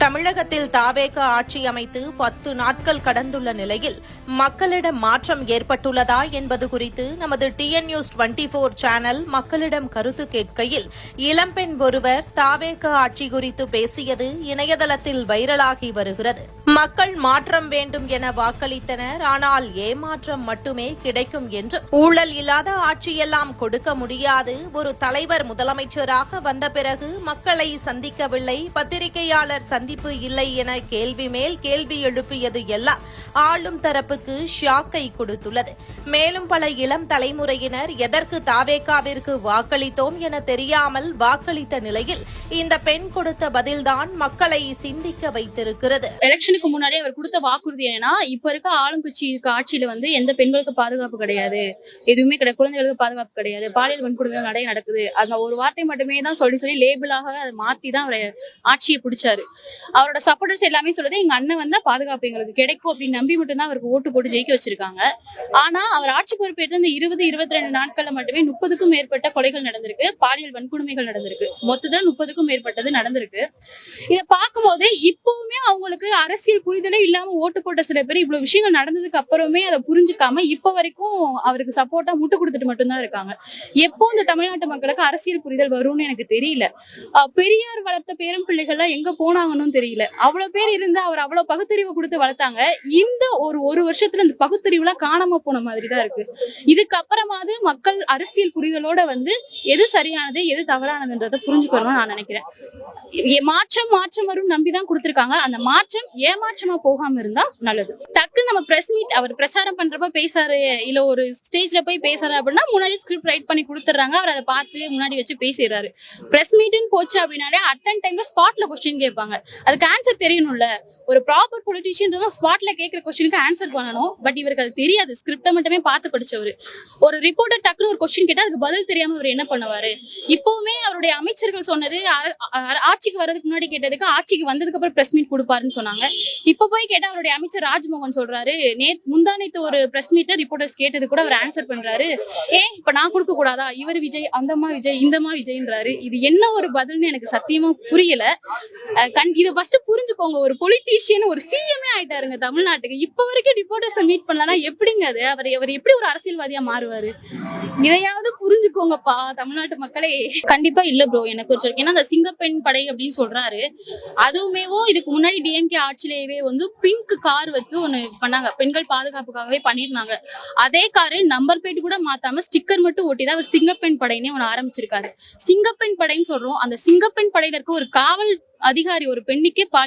தமிழகத்தில் தாவேக ஆட்சி அமைத்து 10 நாட்கள் கடந்துள்ள நிலையில் மக்களிடம் மாற்றம் ஏற்பட்டுள்ளதா என்பது குறித்து நமது டிஎன் நியூஸ் 24 சேனல் மக்களிடம் கருத்து கேட்கையில் இளம்பெண் ஒருவர் தாவேக ஆட்சி குறித்து பேசியது இணையதளத்தில் வைரலாகி வருகிறது. மக்கள் மாற்றம் வேண்டும் என வாக்களித்தனர், ஆனால் ஏமாற்றம் மட்டுமே கிடைக்கும் என்றும், ஊழல் இல்லாத ஆட்சியெல்லாம் கொடுக்க முடியாது, ஒரு தலைவர் முதலமைச்சராக வந்த பிறகு மக்களை சந்திக்கவில்லை, பத்திரிகையாளர் சந்திப்பு இல்லை என கேள்வி மேல் கேள்வி எழுப்பியது எல்லாம் ஆளும் தரப்புக்கு ஷாக்கை கொடுத்துள்ளது. மேலும் பல இளம் தலைமுறையினர் எதற்கு தாவேகாவிற்கு வாக்களித்தோம் என தெரியாமல் வாக்களித்த நிலையில் இந்த பெண் கொடுத்த பதில்தான் மக்களை சிந்திக்க வைத்திருக்கிறது. எலெக்ஷனுக்கு முன்னாடி அவர் கொடுத்த வாக்குறுதி என்னன்னா, இப்ப இருக்க ஆளும் கட்சி இருக்க ஆட்சியில எந்த பெண்களுக்கு பாதுகாப்பு கிடையாது, எதுவுமே கிடையாது, குழந்தைகளுக்கு பாதுகாப்பு கிடையாது, பாலியல் வன்கொடுமைகள் நிறைய நடக்குது. அந்த ஒரு வார்த்தை மட்டுமே தான் சொல்லி லேபிளாக அதை மாத்தி தான் அவரை ஆட்சியை பிடிச்சாரு. அவரோட சப்போர்ட்டர்ஸ் எல்லாமே சொல்றது, எங்க அண்ணன் வந்தா பாதுகாப்பு எங்களுக்கு கிடைக்கும் அப்படின்னு நம்பி மட்டும்தான் அவருக்கு ஓட்டு போட்டு ஜெயிக்க வச்சிருக்காங்க. ஆனா அவர் ஆட்சி பொறுப்பேற்று இந்த 20-22 நாட்கள்ல மட்டுமே 30க்கும் மேற்பட்ட கொலைகள் நடந்திருக்கு, பாலியல் வன்கொடுமைகள் நடந்திருக்கு, மொத்தத்துல 30க்கும் மேற்பட்டது நடந்திருக்கு. இதை பார்க்கும்போது இப்பவுமே அவங்களுக்கு அரசியல் புரிதலே இல்லாம ஓட்டு போட்ட சில பேர் இவ்வளவு விஷயங்கள் நடந்ததுக்கு அப்புறமே அதை புரிஞ்சுக்காம இப்ப வரைக்கும் அவருக்கு சப்போர்ட்டா முட்டு கொடுத்துட்டு மட்டும்தான் இருக்காங்க. எப்போ இந்த தமிழ்நாட்டு மக்களுக்கு அரசியல் புரிதல் வரும்னு எனக்கு தெரியல. பெரியார் வளர்த்த பேரும் பிள்ளைகள்லாம் எங்க போனாங்கன்னு தெரியல. அவ்வளவு பேர் இருந்தா அவர் அவ்வளவு பகுத்தறிவு கொடுத்து வளர்த்தாங்க. இந்த ஒரு வருஷத்துல இந்த பகுத்தறிவுலாம் காணாம போன மாதிரி தான் இருக்கு. இதுக்கப்புறமாவது மக்கள் அரசியல் புரிதலோட எது சரியானது எது தவறானதுன்றதை புரிஞ்சுக்கணும்னு நான் நினைக்கிறேன். மாற்றம் வரும் நம்பிதான் கொடுத்திருக்காங்க. அந்த மாற்றம் ஏமாற்றமா போகாம இருந்தா நல்லது. டக்கு நம்ம பிரஸ் மீட் அவர் பிரச்சாரம் பண்றப்ப பேசாரு, இல்ல ஒரு ஸ்டேஜ்ல போய் பேசாரு அப்படின்னா முன்னாடி ஸ்கிரிப்ட் ரைட் பண்ணி கொடுத்துறாங்க. அவர் அதை பார்த்து முன்னாடி வச்சு பேசிடுறாரு. பிரஸ் மீட்னு போச்சு அப்படின்னாலே அட்டன் டைம்ல ஸ்பாட்ல கொஸ்டின் கேட்பாங்க. அதுக்கு ஆன்சர் தெரியணும்ல. ஒரு ப்ராப்பர் பொலிட்டீஷியன் ஸ்பாட்ல கேட்கிற கொஸ்டினுக்கு ஆன்சர் பண்ணணும். பட் இவருக்கு அது தெரியாது. ஸ்கிரிப்டை மட்டுமே பார்த்து படிச்சவரு. ஒரு ரிப்போர்ட்டர் டக்குனு ஒரு கொஸ்டின் கேட்டா அதுக்கு பதில் தெரியாம அவர் என்ன பண்ணுவாரு? இப்பவுமே அவருடைய அமைச்சர்கள் சொன்னது, ஆட்சிக்கு வர்றதுக்கு முன்னாடி கேட்டதுக்கு ஆட்சிக்கு வந்ததுக்கு அப்புறம் பிரஸ் மீட் கொடுப்பாருன்னு சொன்னாங்க. இப்ப போய் கேட்டா அவருடைய அமைச்சர் ராஜ்மோகன் சொல்றாரு, முந்தானத்து ஒரு பிரஸ் மீட்ல ரிப்போர்ட்டர்ஸ் கேட்டது கூட அவர் ஆன்சர் பண்றாரு. இப்ப நான் கொடுக்க கூடாதா? இவர் விஜய், அந்தம்மா விஜய், இந்தம்மா விஜய்ன்றாரு. இது என்ன ஒரு பதில்னு எனக்கு சத்தியமா புரியல. இதை ஃபர்ஸ்ட் புரிஞ்சுக்கோங்க. ஒரு பொலிட்டீஷியன் ஒரு சிஎம்ஏ ஆயிட்டாருங்க தமிழ்நாட்டுக்கு. இப்ப வரைக்கும் ரிப்போர்ட்டர்ஸ் மீட் பண்ணலன்னா எப்படிங்க அது? அவர் எப்படி ஒரு அரசியல்வாதியா மாறுவாரு? இதையாவது புரிஞ்சுக்கோங்கப்பா தமிழ்நாட்டு மக்களே. கண்டிப்பா இல்ல ப்ரோ, எனக்கு ஒரு ஏன்னா அந்த சிங்கப்பெண் படை அப்படின்னு சொல்றாரு. அதுவுமே இதுக்கு முன்னாடி டிஎம்கே ஆட்சியிலேயே பிங்க் கார் வச்சு ஒண்ணு பண்ணாங்க, பெண்கள் பாதுகாப்புக்காகவே பண்ணிருந்தாங்க. அதே காரு நம்பர் பிளேட் கூட மாத்தாம ஸ்டிக்கர் மட்டும் ஒட்டிதான் அவர் சிங்கப்பெண் படையினே ஒண்ணு ஆரம்பிச்சிருக்காரு. சிங்கப்பெண் படைன்னு சொல்றோம். அந்த சிங்கப்பெண் படையில இருக்க ஒரு காவல் அதிகாரி ஒரு பெண்ணுக்கே